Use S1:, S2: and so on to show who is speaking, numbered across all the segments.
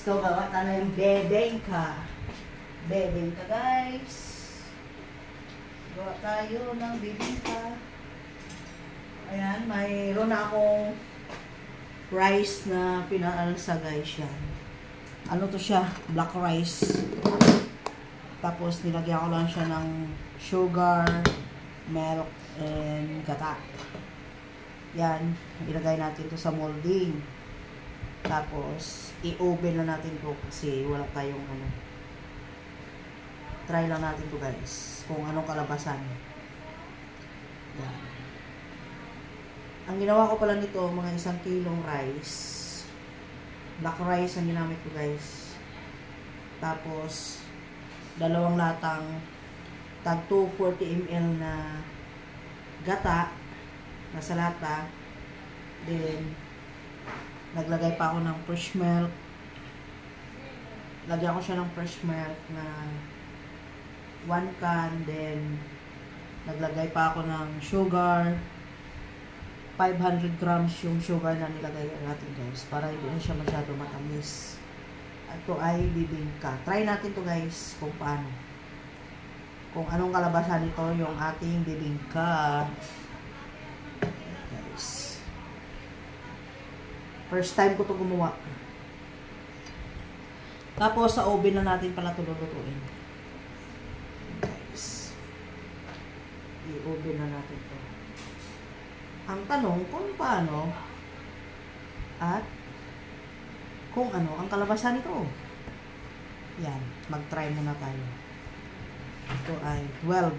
S1: So, gawa tayo ng bebengka. Bebengka, guys. Gawa tayo ng bebengka. Ayan, mayroon akong rice na pinaalsa, guys, yan. Ano to siya? Black rice. Tapos, nilagyan ko lang siya ng sugar, milk, and gata. Yan, ilagay natin to sa molding. Tapos, i-oven na natin to kasi wala tayong ano. Try lang natin to, guys, kung anong kalabasan. Yan. Ang ginawa ko pala nito, mga 1 kilong rice. Black rice ang ginamit ko, guys. Tapos, 2 latang tag 240 ml na gata nasa lata. Then, naglagay pa ako ng fresh milk. Lagyan ko siya ng fresh milk na 1 can. Then, naglagay pa ako ng sugar. 500 grams yung sugar na nilagay natin, guys, para hindi na siya masyado matamis. Ito ay bibingka. Try natin to, guys, kung paano. Kung anong kalabasan nito yung ating bibingka. Guys. First time ko to gumawa. Tapos sa oven na natin pala ito lulutuin. Guys. I-oven na natin to. Ang tanong kung paano at kung ano ang kalabasan nito. Yan, mag-try muna tayo. Ito ay 12.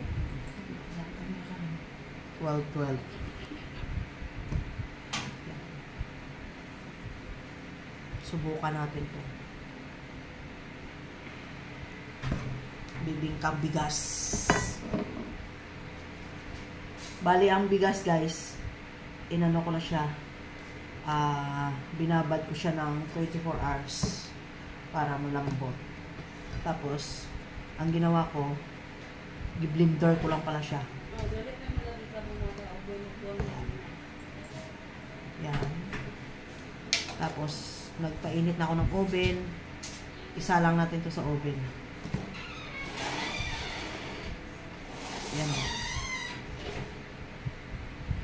S1: Subukan natin to. Bibingkang bigas. Bali ang bigas, guys, inano ko na siya, binabad ko siya ng 24 hours para malambot. Tapos, ang ginawa ko, i-blender ko lang pala siya. Yan. Tapos, nagpainit na ako ng oven. Isa lang natin to sa oven. Yan.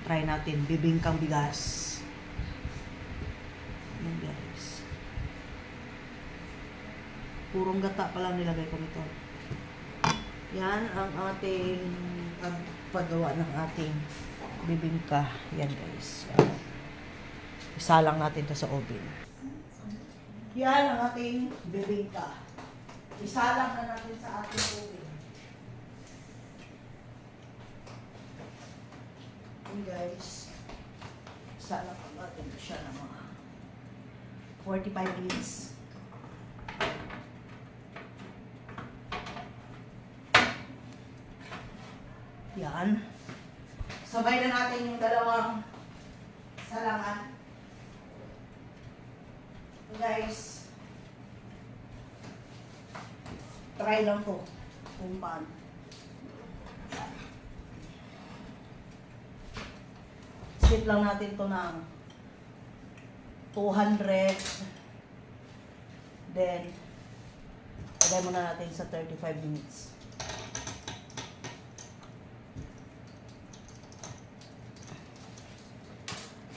S1: Try natin, bibingkang bigas. Yan, guys. Purong gata pa lang nilagay ko nito. Yan ang ating paggawa ng ating bibingka. Yan, guys. Isa lang natin to sa oven. Yan ang ating bibingka. Isa lang na natin sa ating oven. Guys, sana natin siya ng mga 45 minutes. Yan. Sabay na natin yung dalawang salangan. Guys, try lang po kung paano. Set lang natin to ng 200. Then, lagay muna natin sa 35 minutes.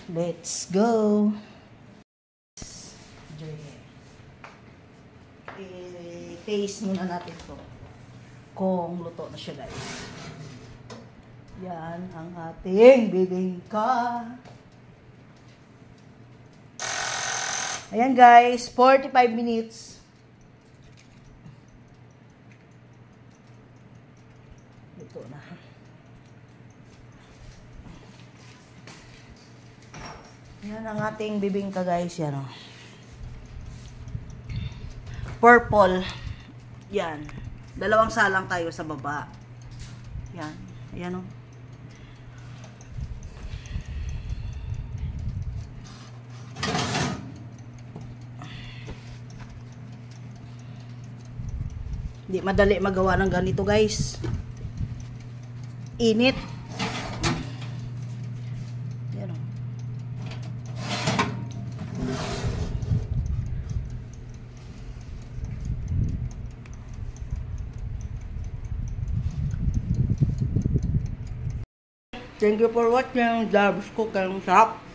S1: Let's go! I-taste muna natin to kung luto na siya, guys. Yan ang ating bibingka. Ayan, guys, 45 minutes. Ito na. Yan ang ating bibingka, guys. Yan, oh. Purple. Yan. 2 salang tayo sa baba. Yan. Ayan, oh. Hindi madali magawa ng ganito, guys. Init. Yan, oh. Yan. Thank you for watching. Dabs Cooking. Sarap!